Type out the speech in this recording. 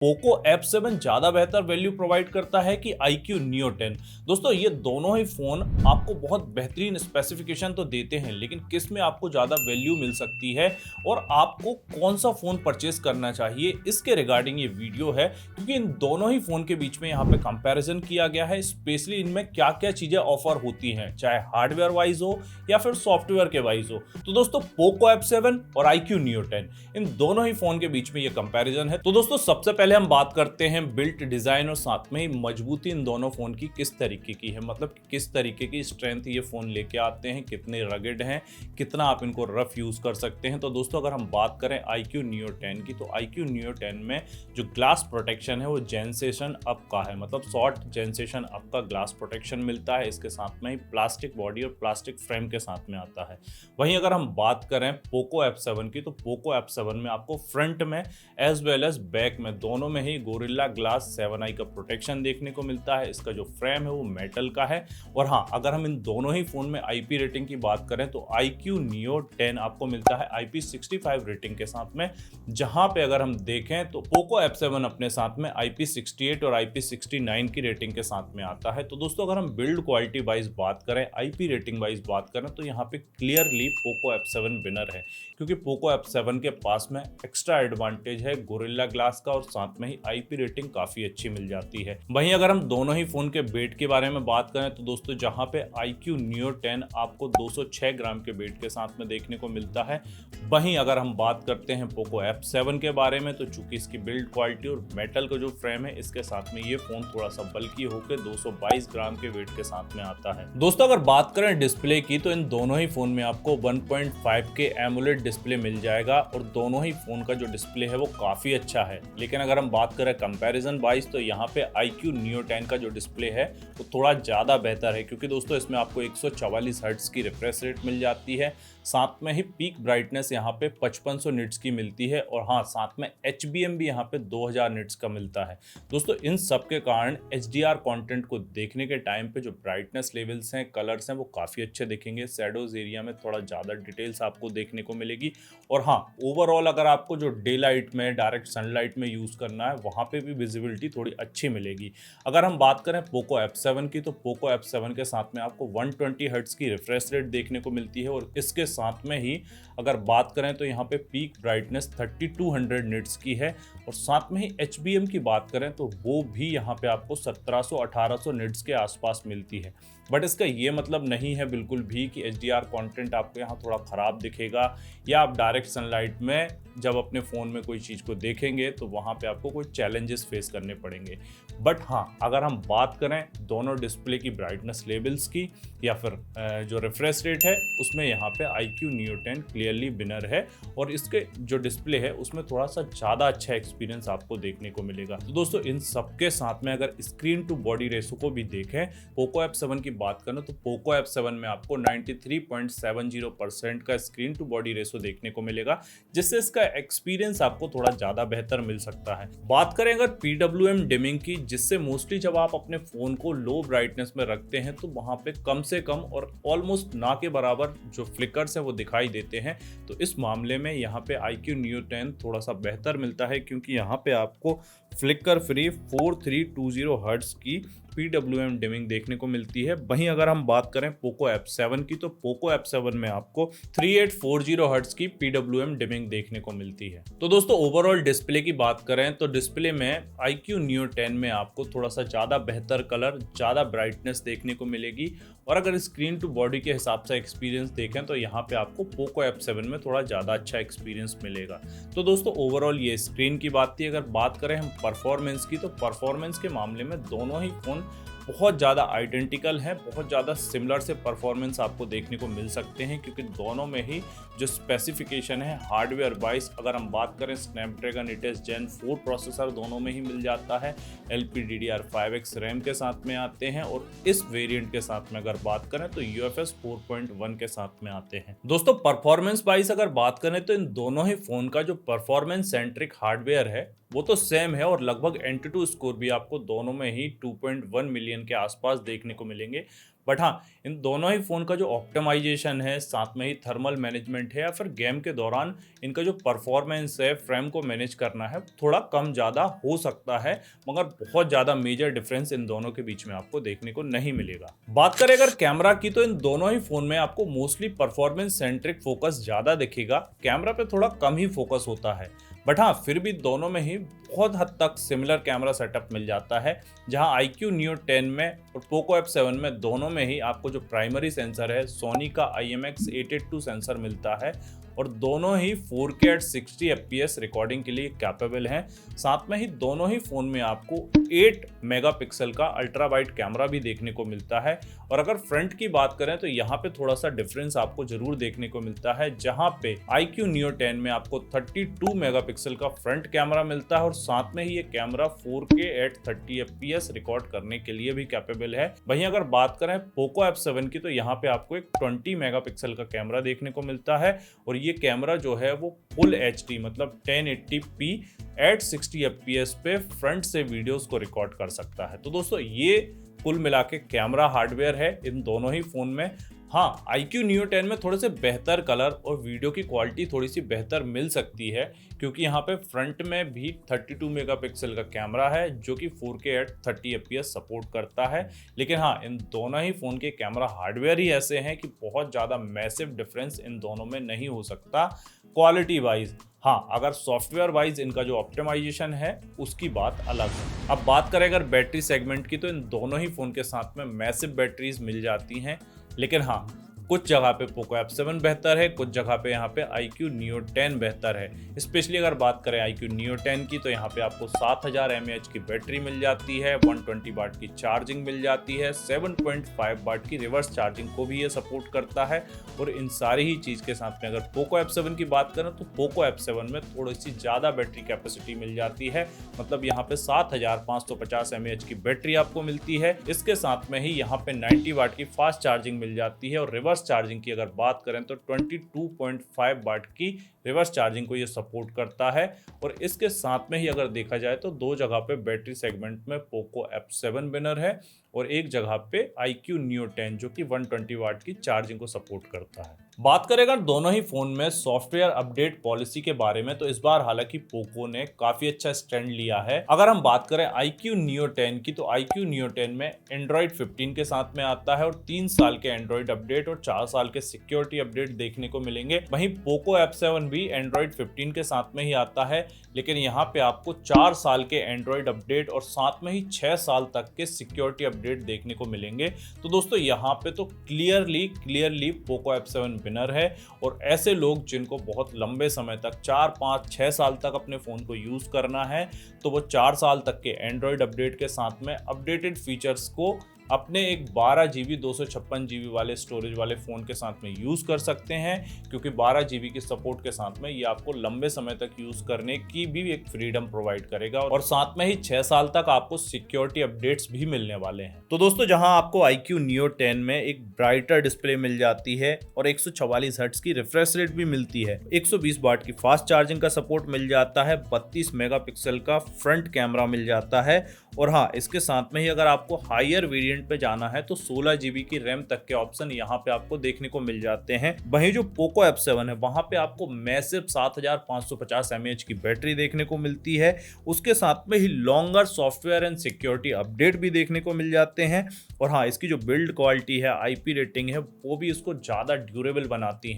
Poco F7 ज़्यादा बेहतर value provide करता है कि iQOO Neo 10। दोस्तों ये दोनों ही फ़ोन आपको बहुत बेहतरीन स्पेसिफिकेशन तो देते हैं, लेकिन किस में आपको ज़्यादा वैल्यू मिल सकती है और आपको कौन सा फ़ोन परचेस करना चाहिए, इसके रिगार्डिंग ये वीडियो है। क्योंकि इन दोनों ही फ़ोन के बीच में यहाँ पे कंपैरिजन किया गया है, स्पेशली इनमें क्या क्या चीज़ें ऑफर होती हैं, चाहे हार्डवेयर वाइज हो या फिर सॉफ्टवेयर के वाइज हो। तो दोस्तों पोको F7 और iQOO Neo 10 इन दोनों ही फ़ोन के बीच में ये कंपैरिजन है। तो दोस्तों सबसे पहले हम बात करते हैं बिल्ट डिजाइन और साथ में ही मजबूती इन दोनों फोन की किस तरीके की है, मतलब किस तरीके की स्ट्रेंथ ये फोन लेके आते हैं, कितने रगेड हैं, कितना आप इनको रफ यूज कर सकते हैं। तो दोस्तों अगर हम बात करें iQOO Neo 10 की, तो iQOO Neo 10 में जो ग्लास प्रोटेक्शन है वो जेनसेशन अप का है, मतलब शॉर्ट जेनसेशन अप का ग्लास प्रोटेक्शन मिलता है। इसके साथ में ही प्लास्टिक बॉडी और प्लास्टिक फ्रेम के साथ में आता है। वहीं अगर हम बात करें पोको F7 की, तो पोको F7 में आपको फ्रंट में एज वेल एज बैक में दोनों में ही गोरिल्ला ग्लास 7i का प्रोटेक्शन देखने को मिलता है। इसका जो फ्रेम है वो मेटल का है। और हाँ, अगर हम इन दोनों ही फोन में आईपी रेटिंग की बात करें तो iQOO Neo 10 आपको मिलता है IP65 रेटिंग के साथ में, जहां पे अगर हम देखें तो पोको F7 अपने साथ में IP68 और IP69 की रेटिंग के साथ में आता है। तो दोस्तों अगर हम बिल्ड क्वालिटी वाइज बात करें, आईपी रेटिंग वाइज बात करें, तो यहाँ पे क्लियरली पोको F7 विनर है, क्योंकि पोको F7 के पास में एक्स्ट्रा एडवांटेज है गोरिल्ला ग्लास का और साथ में ही आईपी रेटिंग काफी अच्छी मिल जाती है। वहीं अगर हम दोनों ही फोन के वेट के बारे में बात करें तो दोस्तों जहां पे iQOO Neo 10 आपको 206 ग्राम के वेट के साथ में देखने को मिलता है, वहीं अगर हम बात करते हैं पोको F7 के बारे में, तो चूंकि इसकी बिल्ड क्वालिटी और मेटल का जो फ्रेम है इसके साथ में ये फोन थोड़ा सा बल्कि होकर 222 ग्राम के वेट के साथ में आता है। दोस्तों अगर बात करें डिस्प्ले की, तो इन दोनों ही फोन में आपको 1.5 के एमोलेड डिस्प्ले मिल जाएगा और दोनों ही फोन का जो डिस्प्ले है वो काफी अच्छा है। लेकिन अगर हम बात करें कंपैरिजन वाइज, तो यहाँ पे iQOO Neo 10 का जो डिस्प्ले है वो थोड़ा ज़्यादा बेहतर है, क्योंकि दोस्तों इसमें आपको 144 हर्ट्ज की रिफ्रेश रेट मिल जाती है। साथ में ही पीक ब्राइटनेस यहाँ पे 5500 निट्स की मिलती है और हाँ, साथ में HBM भी यहाँ पे 2000 निट्स का मिलता है। दोस्तों इन सब के कारण HDR कंटेंट को देखने के टाइम पे जो ब्राइटनेस लेवल्स हैं, कलर्स हैं, वो काफ़ी अच्छे दिखेंगे। शैडोज एरिया में थोड़ा ज़्यादा डिटेल्स आपको देखने को मिलेगी। और हाँ, ओवरऑल अगर आपको जो डे लाइट में, डायरेक्ट सनलाइट में यूज़ करना है, वहाँ पे भी विजिबिलिटी थोड़ी अच्छी मिलेगी। अगर हम बात करें पोको F7 की, तो पोको F7 के साथ में आपको 120 हर्ट्ज की रिफ्रेश रेट देखने को मिलती है और इसके साथ में ही अगर बात करें तो यहाँ पे पीक ब्राइटनेस 3200 निट्स की है और साथ में ही HBM की बात करें तो वो भी यहाँ पे आपको 1700-1800 निट्स के आसपास मिलती है। बट इसका ये मतलब नहीं है बिल्कुल भी कि HDR कंटेंट आपको यहाँ थोड़ा ख़राब दिखेगा या आप डायरेक्ट सनलाइट में जब अपने फ़ोन में कोई चीज़ को देखेंगे तो वहाँ पे आपको कोई चैलेंजेस फेस करने पड़ेंगे। बट हाँ, अगर हम बात करें दोनों डिस्प्ले की ब्राइटनेस लेवल्स की या फिर जो रिफ्रेश रेट है, उसमें यहाँ पे iQOO Neo 10 क्लियरली विनर है और इसके जो डिस्प्ले है उसमें थोड़ा सा ज़्यादा अच्छा एक्सपीरियंस आपको देखने को मिलेगा। तो दोस्तों इन सबके साथ में अगर स्क्रीन टू बॉडी रेशो को भी देखें, पोको F7 की बात करें तो पोको F7 में आपको 93.70% का स्क्रीन टू बॉडी रेशो देखने को मिलेगा, जिससे इसका एक्सपीरियंस आपको थोड़ा ज़्यादा बेहतर मिल सकता है। बात करें अगर PWM डिमिंग की, जिससे मोस्टली जब आप अपने फ़ोन को लो ब्राइटनेस में रखते हैं तो वहाँ पे कम से कम और ऑलमोस्ट ना के बराबर जो फ्लिकर्स हैं वो दिखाई देते हैं। तो इस मामले में यहाँ पे iQOO Neo 10 थोड़ा सा बेहतर मिलता है, क्योंकि यहाँ पे आपको फ्लिकर फ्री 4320 हर्ट्ज की PWM डिमिंग देखने को मिलती है। वहीं अगर हम बात करें पोको F7 की, तो पोको F7 में आपको 3840 हर्ट्ज की PWM डिमिंग देखने को मिलती है। तो दोस्तों ओवरऑल डिस्प्ले की बात करें तो डिस्प्ले में iQOO Neo 10 में आपको थोड़ा सा ज़्यादा बेहतर कलर, ज़्यादा ब्राइटनेस देखने को मिलेगी और अगर स्क्रीन टू बॉडी के हिसाब से एक्सपीरियंस देखें तो यहाँ पे आपको पोको F7 में थोड़ा ज़्यादा अच्छा एक्सपीरियंस मिलेगा। तो दोस्तों ओवरऑल ये स्क्रीन की बात थी। अगर बात करें हम परफॉर्मेंस की, तो परफॉर्मेंस के मामले में दोनों ही फ़ोन बहुत ज़्यादा आइडेंटिकल हैं, बहुत ज़्यादा सिमिलर से परफॉर्मेंस आपको देखने को मिल सकते हैं, क्योंकि दोनों में ही जो स्पेसिफिकेशन है हार्डवेयर वाइज, अगर हम बात करें स्नैपड्रैगन 8s Gen 4 प्रोसेसर दोनों में ही मिल जाता है, LPDDR5X रैम के साथ में आते हैं और इस वेरिएंट के साथ में अगर बात करें तो UFS 4.1 के साथ में आते हैं। दोस्तों परफॉर्मेंस वाइज अगर बात करें तो इन दोनों ही फ़ोन का जो परफॉर्मेंस सेंट्रिक हार्डवेयर है वो तो सेम है और लगभग Antutu स्कोर भी आपको दोनों में ही 2.1 मिलियन मिलियन के आसपास देखने को मिलेंगे। बट हाँ, इन दोनों ही फ़ोन का जो ऑप्टिमाइजेशन है, साथ में ही थर्मल मैनेजमेंट है या फिर गेम के दौरान इनका जो परफॉर्मेंस है, फ्रेम को मैनेज करना है, थोड़ा कम ज़्यादा हो सकता है, मगर बहुत ज़्यादा मेजर डिफरेंस इन दोनों के बीच में आपको देखने को नहीं मिलेगा। बात करें अगर कैमरा की, तो इन दोनों ही फ़ोन में आपको मोस्टली परफॉर्मेंस सेंट्रिक फोकस ज़्यादा दिखेगा, कैमरा पे थोड़ा कम ही फोकस होता है। बट हाँ, फिर भी दोनों में ही बहुत हद तक सिमिलर कैमरा सेटअप मिल जाता है, जहां iQOO Neo 10 में और पोको F7 में दोनों में ही आपको जो प्राइमरी सेंसर है सोनी का IMX882 सेंसर मिलता है और दोनों ही 4K at 60 FPS रिकॉर्डिंग के लिए कैपेबल हैं। साथ में ही दोनों ही फ़ोन में आपको 8 मेगापिक्सल का अल्ट्रा वाइड कैमरा भी देखने को मिलता है। और अगर फ्रंट की बात करें तो यहाँ पे थोड़ा सा डिफरेंस आपको जरूर देखने को मिलता है, जहाँ पे iQOO Neo 10 में आपको 32 मेगापिक्सल का फ्रंट कैमरा मिलता है और साथ में ही ये camera 4K at 30 FPS record करने के लिए भी कैपेबल है। वहीं अगर बात करें पोको F7 की, तो यहाँ पे आपको एक 20 मेगापिक्सल का कैमरा देखने को मिलता है और ये कैमरा जो है वो फुल HD मतलब 1080p at 60 FPS पे फ्रंट से वीडियोस को रिकॉर्ड कर सकता है। तो दोस्तों, ये कुल मिला के कैमरा हार्डवेयर है इन दोनों ही फ़ोन में। हाँ, iQOO Neo 10 में थोड़े से बेहतर कलर और वीडियो की क्वालिटी थोड़ी सी बेहतर मिल सकती है, क्योंकि यहाँ पे फ्रंट में भी 32 मेगापिक्सल का कैमरा है जो कि 4K at 30 FPS सपोर्ट करता है। लेकिन हाँ, इन दोनों ही फ़ोन के कैमरा हार्डवेयर ही ऐसे हैं कि बहुत ज़्यादा मैसिव डिफरेंस इन दोनों में नहीं हो सकता क्वालिटी वाइज। हाँ, अगर सॉफ्टवेयर वाइज इनका जो ऑप्टिमाइजेशन है उसकी बात अलग है। अब बात करें अगर बैटरी सेगमेंट की, तो इन दोनों ही फ़ोन के साथ में मैसिव बैटरीज मिल जाती हैं। लेकिन हाँ, कुछ जगह पे पोको F7 बेहतर है, कुछ जगह पे यहाँ पे iQOO Neo 10 बेहतर है। स्पेशली अगर बात करें iQOO Neo 10 की, तो यहाँ पे आपको 7000 mAh की बैटरी मिल जाती है, 120 वाट की चार्जिंग मिल जाती है, 7.5 वाट की रिवर्स चार्जिंग को भी ये सपोर्ट करता है। और इन सारी ही चीज़ के साथ में अगर पोको F7 की बात करें, तो पोको F7 में थोड़ी सी ज़्यादा बैटरी कैपेसिटी मिल जाती है, मतलब यहाँ पे 7550 mAh की बैटरी आपको मिलती है। इसके साथ में ही यहाँ पे 90 वाट की फास्ट चार्जिंग मिल जाती है और रिवर्स चार्जिंग की अगर बात करें तो 22.5 वाट की रिवर्स चार्जिंग को ये सपोर्ट करता है। और इसके साथ में ही अगर देखा जाए तो दो जगह पे बैटरी सेगमेंट में पोको F7 विनर है और एक जगह पे iQOO Neo 10 जो कि 120 वाट की चार्जिंग को सपोर्ट करता है। बात करें अगर दोनों ही फोन में सॉफ्टवेयर अपडेट पॉलिसी के बारे में, तो इस बार हालांकि पोको ने काफी अच्छा स्टैंड लिया है। अगर हम बात करें iQOO Neo 10 की, तो iQOO Neo 10 में Android 15 के साथ में आता है और 3 साल के Android अपडेट और 4 साल के सिक्योरिटी अपडेट देखने को मिलेंगे। वहीं पोको F7 भी Android 15 के साथ में ही आता है, लेकिन यहाँ पे आपको 4 साल के Android अपडेट और साथ में ही 6 साल तक के सिक्योरिटी अपडेट देखने को मिलेंगे। तो दोस्तों, यहाँ पे तो क्लियरली पोको F7 विनर है। और ऐसे लोग जिनको बहुत लंबे समय तक 4, 5, 6 साल तक अपने फ़ोन को यूज़ करना है, तो वो 4 साल तक के एंड्रॉयड अपडेट के साथ में अपडेटेड फीचर्स को अपने एक 12 GB 256 GB वाले स्टोरेज वाले फ़ोन के साथ में यूज़ कर सकते हैं, क्योंकि 12 GB की सपोर्ट के साथ में ये आपको लंबे समय तक यूज़ करने की भी एक फ्रीडम प्रोवाइड करेगा और साथ में ही 6 साल तक आपको सिक्योरिटी अपडेट्स भी मिलने वाले हैं। तो दोस्तों, जहां आपको iQOO Neo 10 में एक ब्राइटर डिस्प्ले मिल जाती है और 144 हर्ट्ज की रिफ्रेश रेट भी मिलती है, 120 वाट की फास्ट चार्जिंग का सपोर्ट मिल जाता है, 32 मेगापिक्सल का फ्रंट कैमरा मिल जाता है और हाँ, इसके साथ में ही अगर आपको हायर वेरिएंट पे जाना है तो 16 GB की रैम तक के ऑप्शन यहाँ पे आपको देखने को मिल जाते हैं। वहीं जो पोको F7 है वहां पे आपको मैसिव 7550 mAh की बैटरी देखने को मिलती है। उसके साथ में ही longer software and security update भी देखने को मिल जाते हैं और हाँ, इसकी जो बिल्ड क्वालिटी है, IP रेटिंग है, वो भी इसको ज़्यादा ड्यूरेबल बनाती है।